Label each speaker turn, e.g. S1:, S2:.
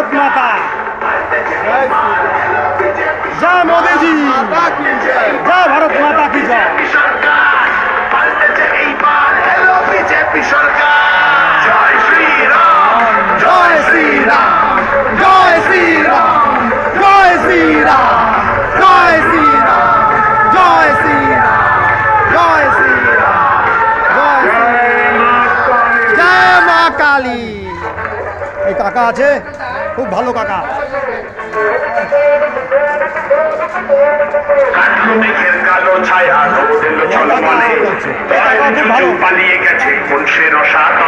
S1: भारत माता, जय मोदी जी, जय भारत माता की जय।
S2: बीजेपी सरकार जय श्री राम
S1: जय श्री राम, जय श्री राम, जय श्री राम, जय श्री राम, जय श्री राम, जय श्री राम, जय जय মা কালী। এই কাকা আছে, খুব ভালো কাকা।
S2: কাটলো মেঘের কালো ছায়া রোদ এলো চলমলে পালিয়ে গেছে বংশের অসাধ